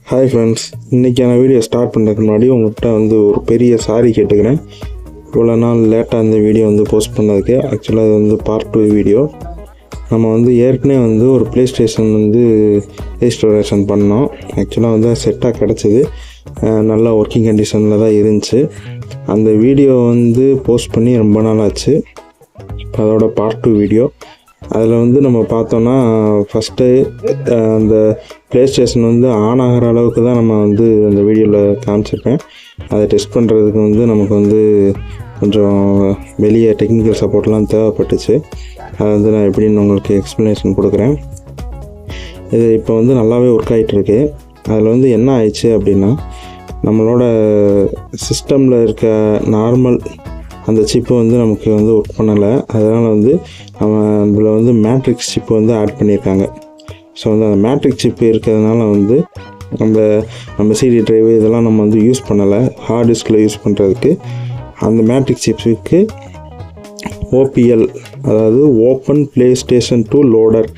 Hi friends, இன்றைக்கான video start பண்ணுறதுக்கு முன்னாடி உங்கள்கிட்ட ஒரு பெரிய சாரி கேட்டுக்கிறேன். இவ்வளோ நாள் லேட்டாக இந்த வீடியோ போஸ்ட் பண்ணதுக்கு. ஆக்சுவலாக இது பார்ட் 2 வீடியோ. நம்ம ஏற்கனவே ஒரு PlayStation ரீஸ்டோரேஷன் பண்ணோம். ஆக்சுவலாக செட்டாக கிடச்சிது, நல்ல ஒர்க்கிங் கண்டிஷனில் தான் இருந்துச்சு. அந்த வீடியோ போஸ்ட் பண்ணி ரொம்ப நாள் ஆச்சு. இப்போ அதோட பார்ட் 2 வீடியோ. அதில் நம்ம பார்த்தோன்னா ஃபஸ்ட்டு அந்த PlayStation ஆன் ஆகிற அளவுக்கு தான் நம்ம அந்த வீடியோவில் காமிச்சிருக்கேன். அதை டெஸ்ட் பண்ணுறதுக்கு நமக்கு கொஞ்சம் வெளியே டெக்னிக்கல் சப்போர்ட்லாம் தேவைப்பட்டுச்சு. அதை நான் எப்படின்னு உங்களுக்கு எக்ஸ்ப்ளனேஷன் கொடுக்குறேன். இது இப்போ நல்லாவே ஒர்க் ஆகிட்டுருக்கு. அதில் என்ன ஆயிடுச்சு அப்படின்னா, நம்மளோட சிஸ்டமில் இருக்க நார்மல் அந்த சிப்பு நமக்கு ஒர்க் பண்ணலை. அதனால் நம்ம இதில் மேட்ரிக்ஸ் சிப்பு ஆட் பண்ணியிருக்காங்க. ஸோ அந்த மேட்ரிக்ஸ் சிப்பு இருக்கிறதுனால நம்ம சிடி ட்ரைவு இதெல்லாம் நம்ம யூஸ் பண்ணலை. ஹார்ட் டிஸ்கில் யூஸ் பண்ணுறதுக்கு அந்த மேட்ரிக்ஸ் சிப்புக்கு ஓபிஎல், அதாவது ஓப்பன் PlayStation 2 லோடர்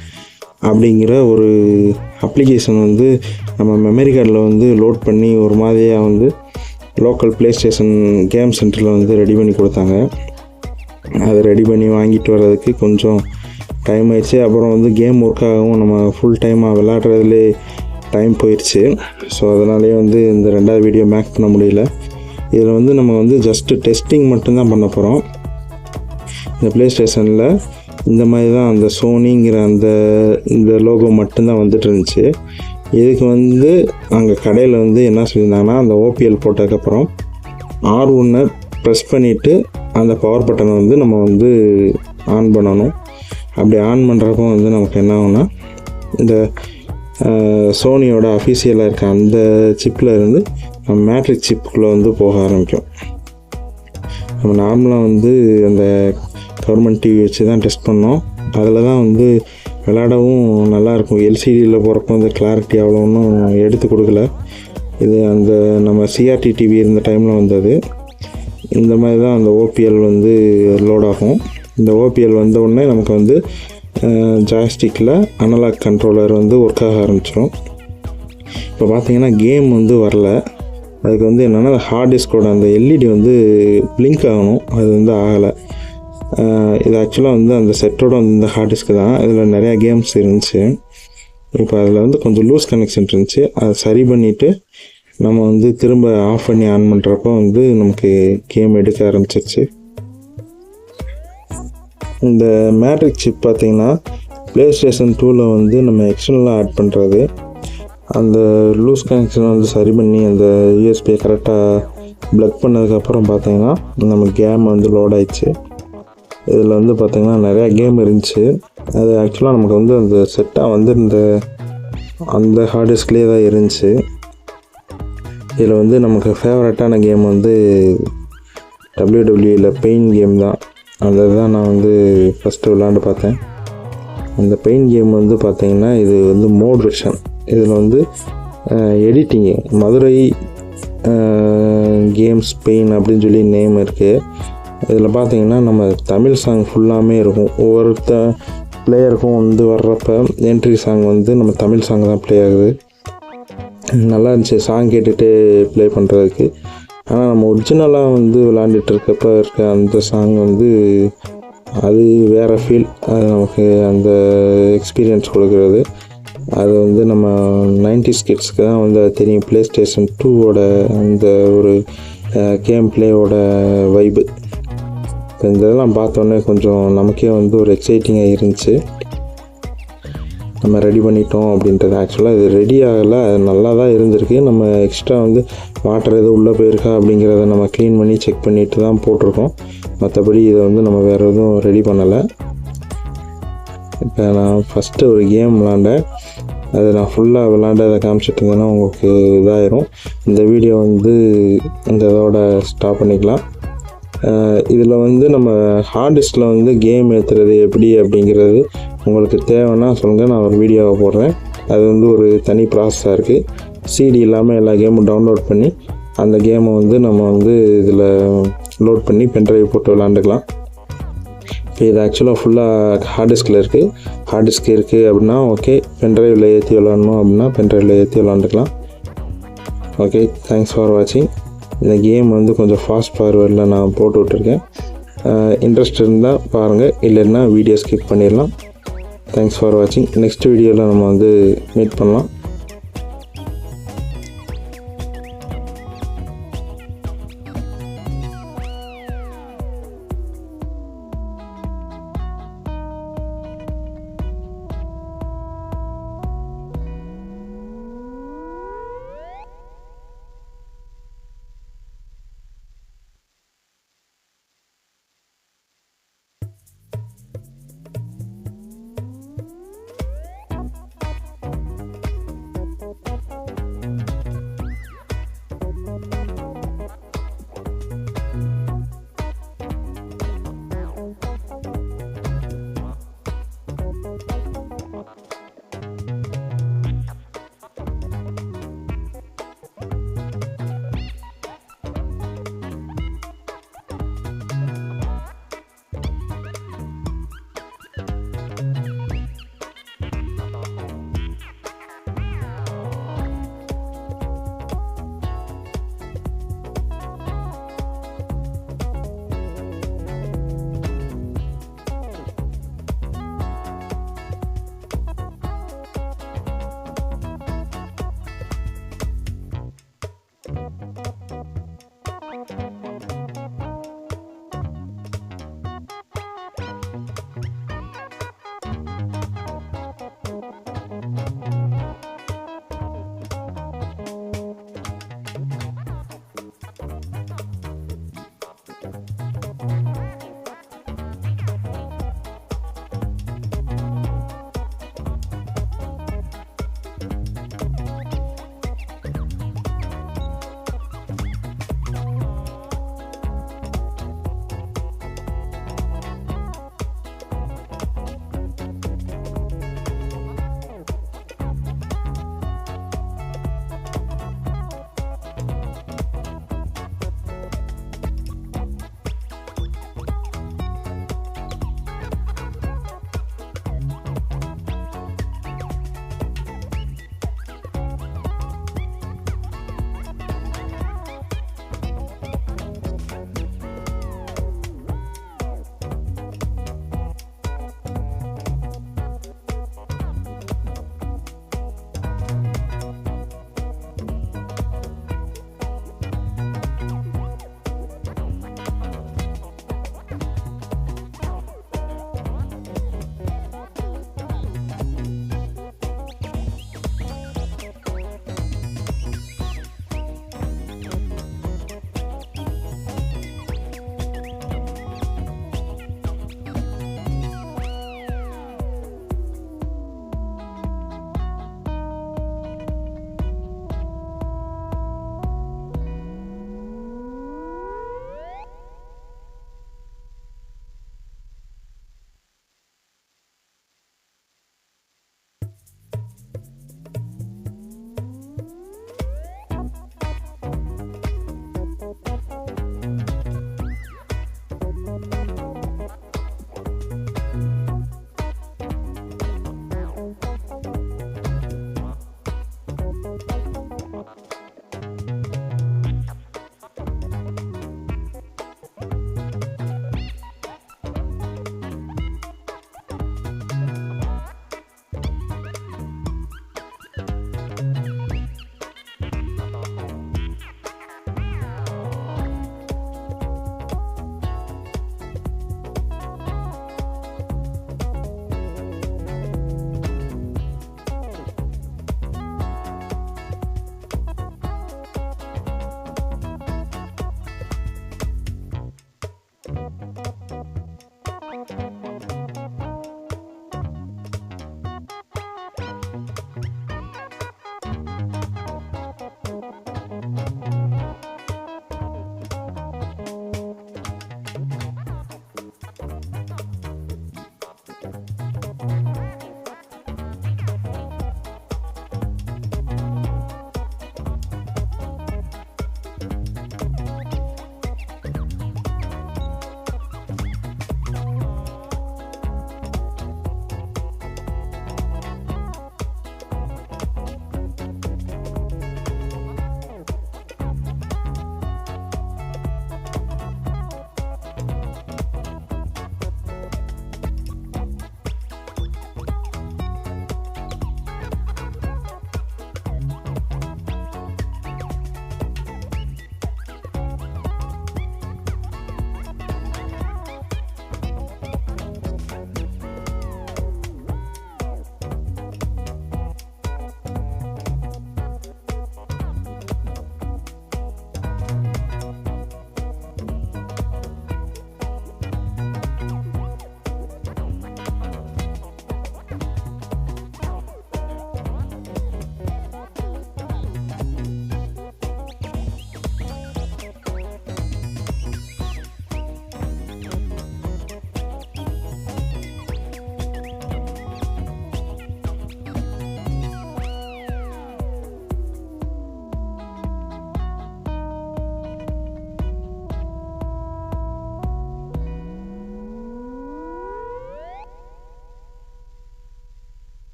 அப்படிங்கிற ஒரு அப்ளிகேஷன் நம்ம மெமரி கார்டில் லோட் பண்ணி ஒரு மாதிரியாக லோக்கல் PlayStation கேம் சென்டரில் ரெடி பண்ணி கொடுத்தாங்க. அதை ரெடி பண்ணி வாங்கிட்டு வர்றதுக்கு கொஞ்சம் டைம் ஆயிடுச்சு. அப்புறம் கேம் ஒர்க் ஆகவும் நம்ம ஃபுல் டைமாக விளையாடுறதுலே டைம் போயிடுச்சு. ஸோ அதனாலே இந்த ரெண்டாவது வீடியோ மேக் பண்ண முடியல. இதில் நம்ம ஜஸ்ட்டு டெஸ்டிங் மட்டும்தான் பண்ண போகிறோம். இந்த PlayStationல இந்த மாதிரி தான் அந்த சோனிங்கிற இந்த லோகோ மட்டும்தான் வந்துட்டு இருந்துச்சு. இதுக்கு அங்கே கடையில் என்ன சொல்லியிருந்தாங்கன்னா, அந்த ஓபிஎல் போட்டதுக்கப்புறம் R1 ப்ரெஸ் பண்ணிவிட்டு அந்த பவர் பட்டனை நம்ம ஆன் பண்ணணும். அப்படி ஆன் பண்ணுறப்போ நமக்கு என்ன ஆகும்னா, இந்த சோனியோட அஃபிஷியலாக இருக்க அந்த சிப்பில் இருந்து நம்ம மேட்ரிக்ஸ் சிப்புக்குள்ளே போக ஆரம்பிக்கும். நம்ம நார்மலாக அந்த கவர்மெண்ட் டிவி வச்சு தான் டெஸ்ட் பண்ணோம். அதில் தான் விளையாடவும் நல்லாயிருக்கும். எல்சிடியில் போகிறப்போ கிளாரிட்டி அவ்வளோ ஒன்றும் எடுத்து கொடுக்கல. இது அந்த நம்ம சிஆர்டி டிவி இருந்த டைமில் வந்தது. இந்த மாதிரி தான் அந்த ஓபிஎல் லோட் ஆகும். இந்த ஓபிஎல் வந்த உடனே நமக்கு ஜாய்ஸ்டிக்கில் அனலாக் கண்ட்ரோலர் ஒர்க் ஆக ஆரம்பிச்சிடும். இப்போ பார்த்தீங்கன்னா கேம் வரல. அதுக்கு என்னென்னா, ஹார்ட் டிஸ்கோட அந்த எல்இடி பிளிங்க் ஆகணும். அது ஆகலை. இது ஆக்சுவலாக அந்த செட்டோட இந்த ஹார்ட் டிஸ்க்கு தான். இதில் நிறையா கேம்ஸ் இருந்துச்சு. இப்போ அதில் கொஞ்சம் லூஸ் கனெக்ஷன் இருந்துச்சு. அதை சரி பண்ணிவிட்டு நம்ம திரும்ப ஆஃப் பண்ணி ஆன் பண்ணுறப்போ நமக்கு கேம் எடுக்க ஆரம்பிச்சிருச்சு. இந்த மேட்ரிக்ஸ் சிப் பார்த்திங்கன்னா PlayStation 2ல் நம்ம எக்ஸ்டர்னலாக ஆட் பண்ணுறது. அந்த லூஸ் கனெக்ஷனை சரி பண்ணி அந்த யூஎஸ்பியை கரெக்டாக ப்ளக் பண்ணதுக்கப்புறம் பார்த்திங்கன்னா நம்ம கேம் லோட் ஆயிடுச்சு. இதில் பார்த்திங்கன்னா நிறையா கேம் இருந்துச்சு. அது ஆக்சுவலாக நமக்கு அந்த செட்டாக இந்த அந்த ஹார்ட் டிஸ்க்லேயே தான் இருந்துச்சு. இதில் நமக்கு ஃபேவரட்டான கேம் WWE பெயின் கேம் தான். அதை தான் நான் ஃபஸ்ட்டு விளாண்டு பார்த்தேன். அந்த பெயின் கேம் பார்த்திங்கன்னா இது மோட் வெர்ஷன். இதில் எடிட்டிங்கு மதுரை கேம்ஸ் பெயின் அப்படின்னு சொல்லி நேம் இருக்குது. இதில் பார்த்திங்கன்னா நம்ம தமிழ் சாங் ஃபுல்லாமே இருக்கும். ஒவ்வொருத்த பிளேயருக்கும் வர்றப்ப என்ட்ரி சாங் நம்ம தமிழ் சாங் தான் ப்ளே ஆகுது. நல்லா இருந்துச்சு சாங் கேட்டுகிட்டு ப்ளே பண்ணுறதுக்கு. ஆனால் நம்ம ஒரிஜினலாக விளாண்டுட்டு இருக்கப்போ இருக்க அந்த சாங் அது வேறு ஃபீல். அது நமக்கு அந்த எக்ஸ்பீரியன்ஸ் கொடுக்குறது. அது நம்ம 90s கிட்ஸ்க்கு தான் அது தெரியும். PlayStation 2வோட அந்த ஒரு கேம் பிளேயோட வைப்பு. இப்போ இந்த இதெல்லாம் பார்த்தோன்னே கொஞ்சம் நமக்கே ஒரு எக்ஸைட்டிங்காக இருந்துச்சு. நம்ம ரெடி பண்ணிட்டோம் அப்படின்றது. ஆக்சுவலாக இது ரெடி ஆகலை, அது நல்லா தான் இருந்திருக்கு. நம்ம எக்ஸ்ட்ரா வாட்டர் எதுவும் உள்ளே போயிருக்கா அப்படிங்கிறத நம்ம க்ளீன் பண்ணி செக் பண்ணிவிட்டு தான் போட்டிருக்கோம். மற்றபடி இதை நம்ம வேறு எதுவும் ரெடி பண்ணலை. இப்போ நான் ஃபஸ்ட்டு ஒரு கேம் விளாண்டேன். அதை நான் ஃபுல்லாக விளாண்டதை காமிச்சிட்டு இருந்தேன்னா உங்களுக்கு இதாயிரும். இந்த வீடியோ இந்த இதோட ஸ்டாப் பண்ணிக்கலாம். இதில் நம்ம ஹார்ட் டிஸ்கில் கேம் ஏற்றுறது எப்படி அப்படிங்கிறது உங்களுக்கு தேவைன்னா சொல்லுங்கள், நான் ஒரு வீடியோவை போடுறேன். அது ஒரு தனி ப்ராசஸாக இருக்குது. சிடி இல்லாமல் எல்லா கேமும் டவுன்லோட் பண்ணி அந்த கேமை நம்ம இதில் லோட் பண்ணி பென்ட்ரைவ் போட்டு விளாண்டுக்கலாம். இப்போ இது ஆக்சுவலாக ஃபுல்லாக ஹார்ட் டிஸ்கில் இருக்குது. ஹார்ட் டிஸ்க் இருக்குது அப்படின்னா ஓகே. பென்ட்ரைவில் ஏற்றி விளாட்ணும் அப்படின்னா பென்ட்ரைவில் ஏற்றி விளாண்டுக்கலாம். ஓகே, தேங்க்ஸ் ஃபார் வாட்சிங். இந்த கேம் வந்து கொஞ்சம் ஃபாஸ்ட் ஃபார்வேர்டில் நான் போட்டு விட்ருக்கேன். இன்ட்ரெஸ்ட் இருந்தால் பாருங்கள், இல்லைன்னா வீடியோ ஸ்கிப் பண்ணிடலாம். தேங்க்ஸ் ஃபார் வாட்சிங். நெக்ஸ்ட் வீடியோவில் நம்ம வந்து மீட் பண்ணலாம்.